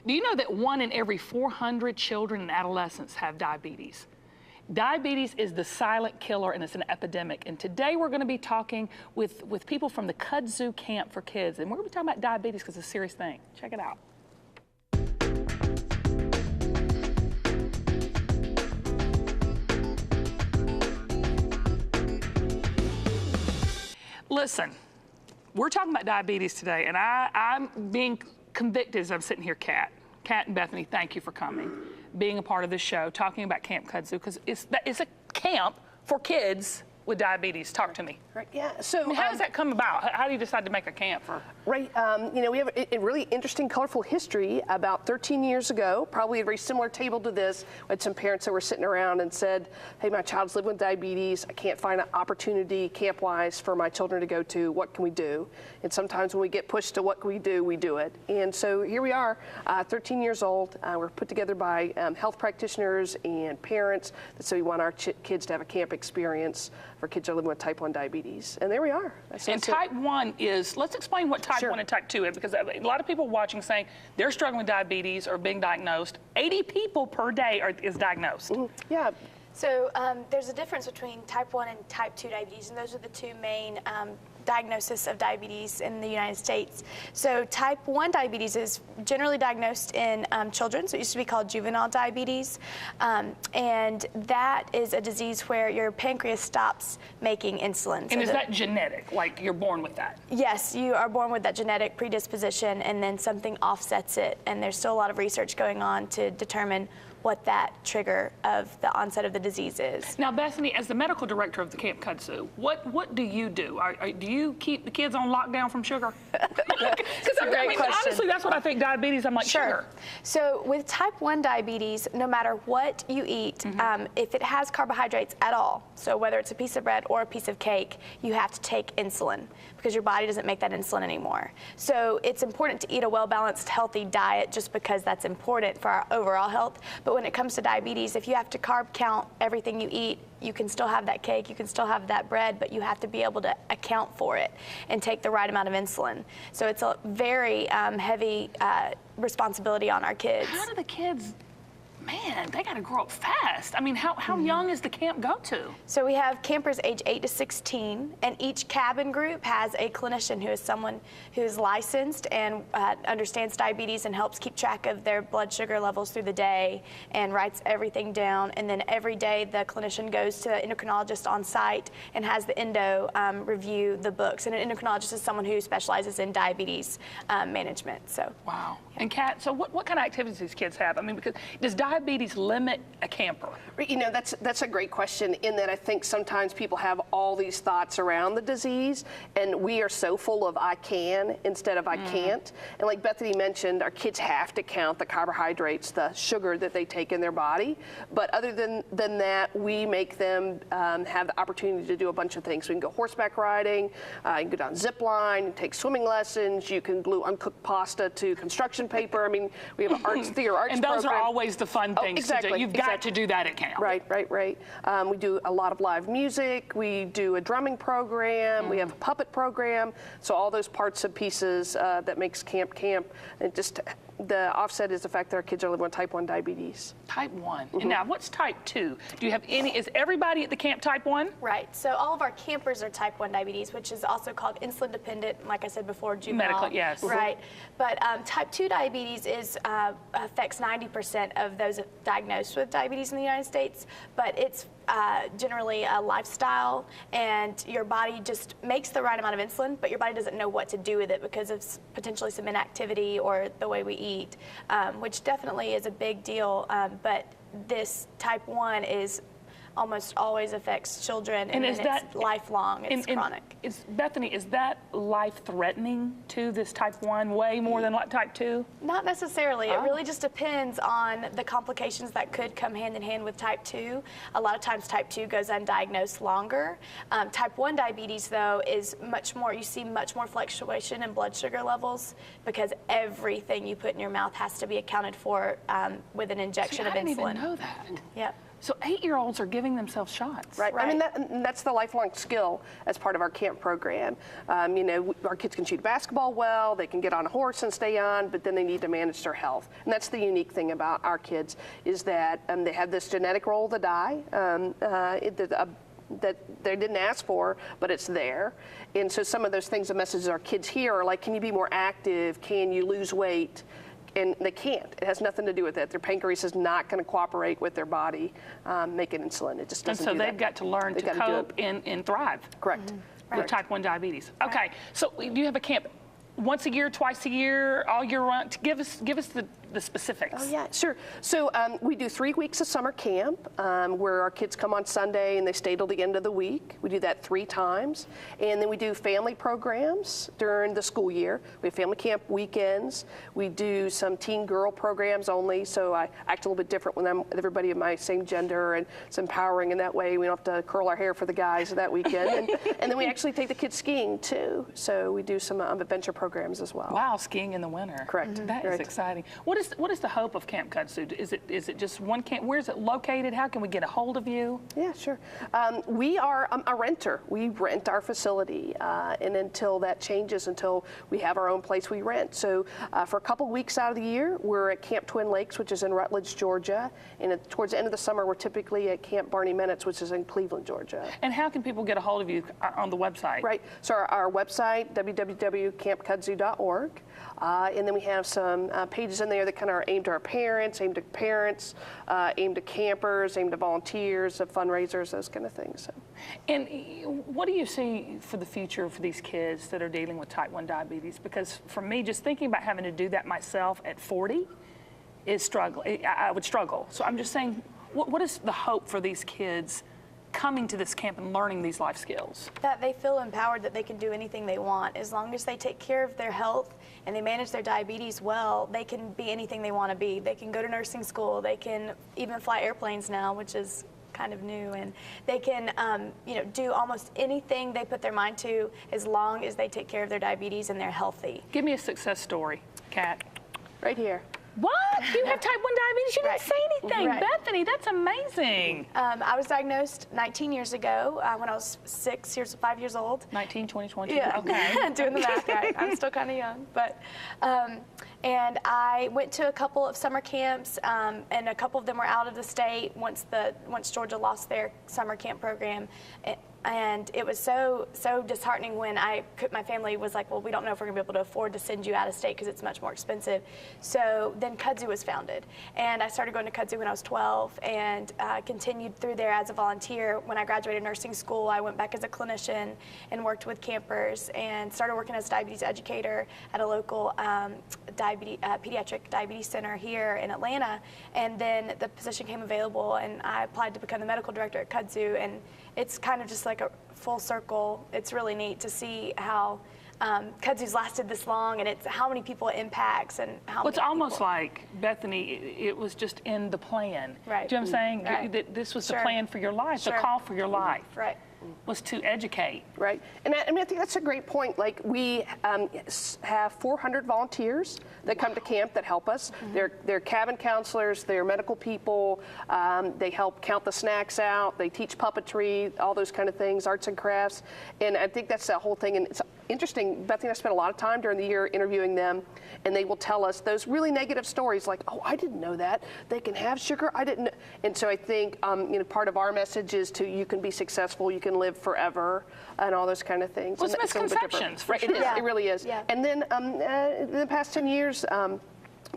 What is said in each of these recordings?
Do you know that 1 in every 400 children and adolescents have diabetes? Diabetes is the silent killer, and it's an epidemic. And today we're going to be talking with people from the Kudzu Camp for Kids. And we're going to be talking about diabetes because it's a serious thing. Check it out. Listen, we're talking about diabetes today, and I'm being convicted as I'm sitting here, Kat and Bethany, thank you for coming, being a part of this show, talking about Camp Kudzu, because it's a camp for kids with diabetes. Talk to me. Right, yeah. So I mean, how does that come about? How do you decide to make a camp for? Right, you know, we have a really interesting, colorful history. About 13 years ago, probably a very similar table to this, we had some parents that were sitting around and said, hey, my child's living with diabetes. I can't find an opportunity camp-wise for my children to go to. What can we do? And sometimes when we get pushed to what can we do it. And so here we are, 13 years old. We're put together by health practitioners and parents. So we want our kids to have a camp experience for kids that are living with type 1 diabetes. And there we are. And type 1 is, let's explain what type 1 and type 2 is, because a lot of people watching saying they're struggling with diabetes or being diagnosed. 80 people per day is diagnosed. Yeah. So there's a difference between type 1 and type 2 diabetes, and those are the two main diagnosis of diabetes in the United States. So type 1 diabetes is generally diagnosed in children, so it used to be called juvenile diabetes, and that is a disease where your pancreas stops making insulin. And is that genetic, like you're born with that? Yes, you are born with that genetic predisposition, and then something offsets it, and there's still a lot of research going on to determine what that trigger of the onset of the disease is. Now, Bethany, as the medical director of the Camp Kudzu, what do you do? Do you keep the kids on lockdown from sugar? Because honestly, that's what I think diabetes, I'm like, sugar. So with type 1 diabetes, no matter what you eat, if it has carbohydrates at all, so whether it's a piece of bread or a piece of cake, you have to take insulin because your body doesn't make that insulin anymore. So it's important to eat a well-balanced, healthy diet just because that's important for our overall health. But when it comes to diabetes, if you have to carb count everything you eat, you can still have that cake, you can still have that bread, but you have to be able to account for it and take the right amount of insulin. So it's a very heavy responsibility on our kids. How do the kids, man, they got to grow up fast. I mean, how young is the camp go to? So we have campers age 8 to 16, and each cabin group has a clinician who is someone who is licensed and understands diabetes and helps keep track of their blood sugar levels through the day and writes everything down. And then every day the clinician goes to the endocrinologist on site and has the endo review the books. And an endocrinologist is someone who specializes in diabetes management. So. Wow. Yeah. And Kat, so what kind of activities these kids have? I mean, because does diabetes limit a camper? You know, that's a great question, in that I think sometimes people have all these thoughts around the disease, and we are so full of I can instead of I can't. And like Bethany mentioned, our kids have to count the carbohydrates, the sugar that they take in their body. But other than that, we make them have the opportunity to do a bunch of things. We can go horseback riding, you can go down zip line, take swimming lessons, you can glue uncooked pasta to construction paper. I mean, we have an arts program. And those are always the fun things to do. You've got to do that at camp. Right. We do a lot of live music. We do a drumming program. We have a puppet program. So all those parts and pieces that makes camp. And just the offset is the fact that our kids are living with type 1 diabetes. Type 1. And now, what's type 2? Do you have any, is everybody at the camp type 1? Right. So all of our campers are type 1 diabetes, which is also called insulin dependent, like I said before, juvenile. Medical, yes. Right. But type 2 diabetes affects 90% of those diagnosed with diabetes in the United States, but it's generally a lifestyle, and your body just makes the right amount of insulin, but your body doesn't know what to do with it because of potentially some inactivity or the way we eat, which definitely is a big deal. But this type 1 is almost always affects children, and it's lifelong, it's chronic. Bethany, is that life-threatening to this type 1 way more than like type 2? Not necessarily. It really just depends on the complications that could come hand in hand with type 2. A lot of times type 2 goes undiagnosed longer. Type 1 diabetes, though, is much more, you see much more fluctuation in blood sugar levels because everything you put in your mouth has to be accounted for with an injection of insulin. I didn't even know that. Yep. So 8-year-olds are giving themselves shots. Right. I mean, that's the lifelong skill as part of our camp program. You know, our kids can shoot basketball well, they can get on a horse and stay on, but then they need to manage their health. And that's the unique thing about our kids is that they have this genetic roll to die that they didn't ask for, but it's there. And so some of those things, the messages our kids hear are like, can you be more active? Can you lose weight? And they can't. It has nothing to do with it. Their pancreas is not going to cooperate with their body making insulin. It just doesn't do that. And so they've got to learn to cope and thrive. Correct. With type 1 diabetes. Okay, so do you have a camp once a year, twice a year, all year round? Give us the specifics. Oh yeah, sure. So we do 3 weeks of summer camp where our kids come on Sunday and they stay till the end of the week. We do that 3 times. And then we do family programs during the school year. We have family camp weekends. We do some teen girl programs only, so I act a little bit different when I'm with everybody of my same gender, and it's empowering in that way. We don't have to curl our hair for the guys that weekend. And then we actually take the kids skiing too. So we do some adventure programs as well. Wow, skiing in the winter. Correct. That is exciting. What is the hope of Camp Kudzu? Is it just one camp? Where is it located? How can we get a hold of you? Yeah, sure. We are a renter. We rent our facility, and until that changes, until we have our own place, we rent. So for a couple weeks out of the year, we're at Camp Twin Lakes, which is in Rutledge, Georgia, and towards the end of the summer, we're typically at Camp Barney Minutes, which is in Cleveland, Georgia. And how can people get a hold of you on the website? Right. So our website, www.campkudzu.org. And then we have some pages in there that kind of are aimed to our parents, aimed at parents, aimed at campers, aimed at volunteers, at fundraisers, those kind of things. So. And what do you see for the future for these kids that are dealing with type 1 diabetes? Because for me, just thinking about having to do that myself at 40 is struggle. I would struggle. So I'm just saying, what is the hope for these kids coming to this camp and learning these life skills? That they feel empowered, that they can do anything they want. As long as they take care of their health and they manage their diabetes well, they can be anything they want to be. They can go to nursing school. They can even fly airplanes now, which is kind of new. And they can do almost anything they put their mind to as long as they take care of their diabetes and they're healthy. Give me a success story, Kat. Right here. What? You have type 1 diabetes? You didn't say anything. Right. Bethany, that's amazing. I was diagnosed 19 years ago when I was 5 years old. 19, 20, 20. Yeah. Okay. Doing the math right. I'm still kind of young. But, and I went to a couple of summer camps, and a couple of them were out of the state once Georgia lost their summer camp program. And it was so disheartening when my family was like, well, we don't know if we're going to be able to afford to send you out of state because it's much more expensive. So then Kudzu was founded. And I started going to Kudzu when I was 12 and continued through there as a volunteer. When I graduated nursing school, I went back as a clinician and worked with campers and started working as a diabetes educator at a local pediatric diabetes center here in Atlanta. And then the position came available and I applied to become the medical director at Kudzu. And it's kind of just like a full circle. It's really neat to see how Kudzu's lasted this long, and it's how many people it impacts and how. Well, it's almost like, Bethany, it was just in the plan. Right. Do you know what I'm saying? Right. That this was the plan for your life, the call for your life. Right. Was to educate. Right, and I think that's a great point. Like we have 400 volunteers that come to camp that help us. They're cabin counselors, they're medical people. They help count the snacks out. They teach puppetry, all those kind of things, arts and crafts. And I think that's the whole thing. And it's interesting. Bethany and I spent a lot of time during the year interviewing them, and they will tell us those really negative stories, like, "Oh, I didn't know that. They can have sugar. I didn't." And so I think part of our message is you can be successful, you can live forever, and all those kind of things. Well, it's a little bit different. misconceptions, for right? sure. It is. Yeah. It really is. Yeah. And then in the past 10 years.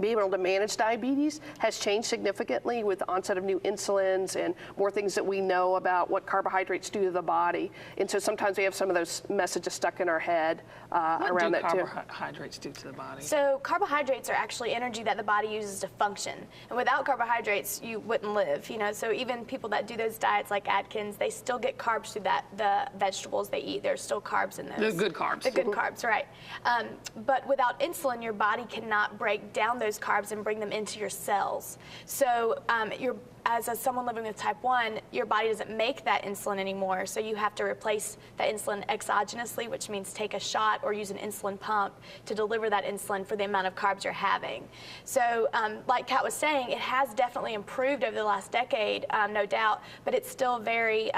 Being able to manage diabetes has changed significantly with the onset of new insulins and more things that we know about what carbohydrates do to the body. And so sometimes we have some of those messages stuck in our head around that too. What do carbohydrates do to the body? So carbohydrates are actually energy that the body uses to function. And without carbohydrates, you wouldn't live. So even people that do those diets like Atkins, they still get carbs through the vegetables they eat. There's still carbs in those. The good carbs. The good carbs, right. But without insulin, your body cannot break down those carbs and bring them into your cells. So as someone living with type 1, your body doesn't make that insulin anymore, so you have to replace that insulin exogenously, which means take a shot or use an insulin pump to deliver that insulin for the amount of carbs you're having. So like Kat was saying, it has definitely improved over the last decade, no doubt, but it's still very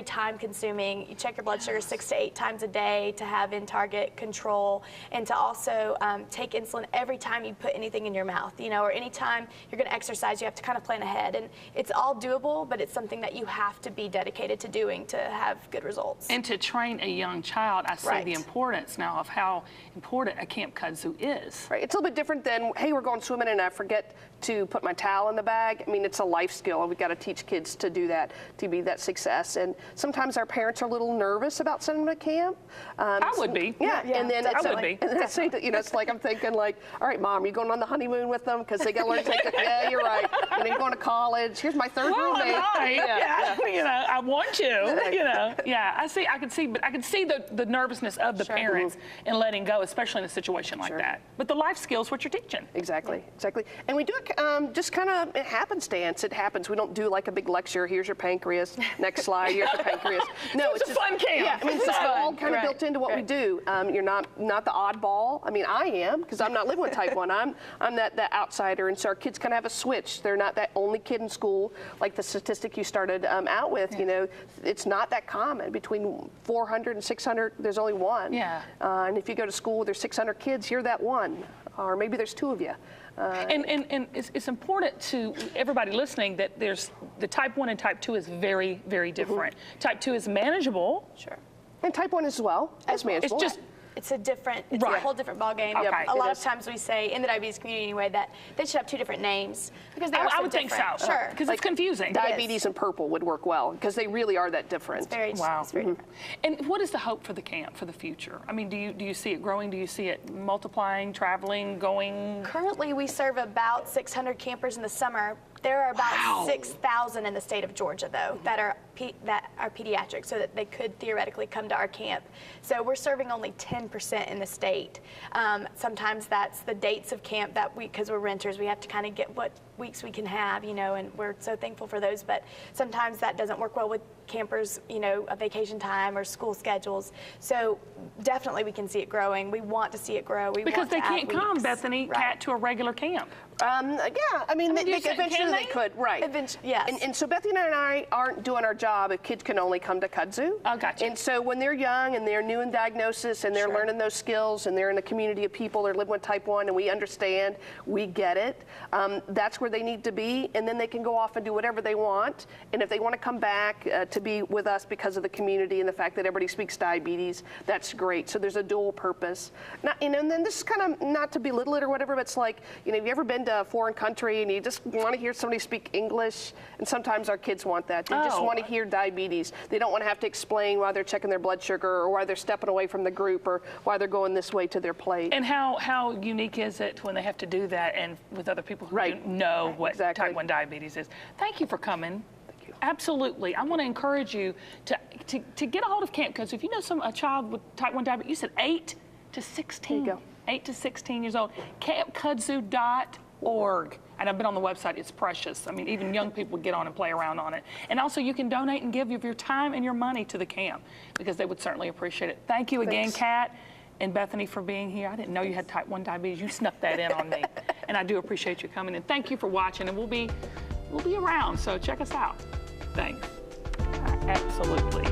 time consuming. You check your blood sugar 6 to 8 times a day to have in target control, and to also take insulin every time you put anything in your mouth, or anytime you're going to exercise, you have to kind of plan ahead. And it's all doable, but it's something that you have to be dedicated to doing to have good results. And to train a young child, I see Right. the importance now of how important a Camp Kudzu is. Right. It's a little bit different than, hey, we're going swimming and I forget to put my towel in the bag. I mean, it's a life skill, and we've got to teach kids to do that, to be that success. And sometimes our parents are a little nervous about sending them to camp. I would be. Yeah, and then I would be. And I say that, it's like I'm thinking like, all right, Mom, you going on the honeymoon with them because they got to learn to take it. Yeah, you're right. And then you're going to college. Here's my third roommate. Yeah. I want to. Yeah, I can see the nervousness of the parents in letting go, especially in a situation like that. But the life skills, what you're teaching. Exactly. And we do it just kind of happenstance. It happens. We don't do like a big lecture. Here's your pancreas. Next slide. Here's your pancreas. No, it's a fun camp. Yeah, I mean, it's all kind of built into what we do. You're not the oddball. I mean, I am, because I'm not living with type 1. I'm that outsider, and so our kids kind of have a switch. They're not that only kid in school, like the statistic you started out with. It's not that common. Between 400 and 600, there's only one. Yeah. And if you go to school, there's 600 kids. You're that one, or maybe there's 2 of you. And it's important to everybody listening that there's the type 1 and type 2 is very, very different. Type 2 is manageable. Sure. And type 1 as well. It's manageable. It's just It's a whole different ballgame. Okay. A lot of times we say in the diabetes community anyway that they should have 2 different names because they are so I would think different. so. Sure. Because it's confusing. Diabetes and purple would work well because they really are that different. It's very Wow. it's very different. And what is the hope for the camp for the future? I mean, do you see it growing? Do you see it multiplying, traveling, going? Currently, we serve about 600 campers in the summer. There are about 6,000 in the state of Georgia, though, that are pediatric, so that they could theoretically come to our camp. So we're serving only 10% in the state. Sometimes that's the dates of camp that because we're renters, we have to kind of get what weeks we can have, and we're so thankful for those. But sometimes that doesn't work well with campers, a vacation time or school schedules. So definitely we can see it growing. We want to see it grow. Because they can't come, Bethany, Kat, to a regular camp. I mean, eventually they could, right. Yes. And so Bethany and I aren't doing our job if kids can only come to Kudzu. Oh, gotcha. And so when they're young and they're new in diagnosis and they're learning those skills and they're in a community of people that are living with type 1 and we understand, we get it, that's where they need to be. And then they can go off and do whatever they want. And if they want to come back to be with us because of the community and the fact that everybody speaks diabetes, that's great. So there's a dual purpose. Now, and then this is kind of not to belittle it or whatever, but it's like, have you ever been to a foreign country and you just want to hear somebody speak English? And sometimes our kids want that. They just want to hear diabetes. They don't want to have to explain why they're checking their blood sugar or why they're stepping away from the group or why they're going this way to their plate. And how unique is it when they have to do that and with other people who don't know what type 1 diabetes is? Thank you for coming. Thank you. Absolutely. I want to encourage you to get a hold of Camp Kudzu. If you know a child with type 1 diabetes, you said 8 to 16. There you go. 8 to 16 years old. campkudzu.org. And I've been on the website. It's precious. I mean, even young people would get on and play around on it. And also, you can donate and give of your time and your money to the camp because they would certainly appreciate it. Thank you again, Kat and Bethany, for being here. I didn't know you had type 1 diabetes. You snuck that in on me. And I do appreciate you coming in. Thank you for watching. And we'll be around, so check us out. Thanks. Absolutely.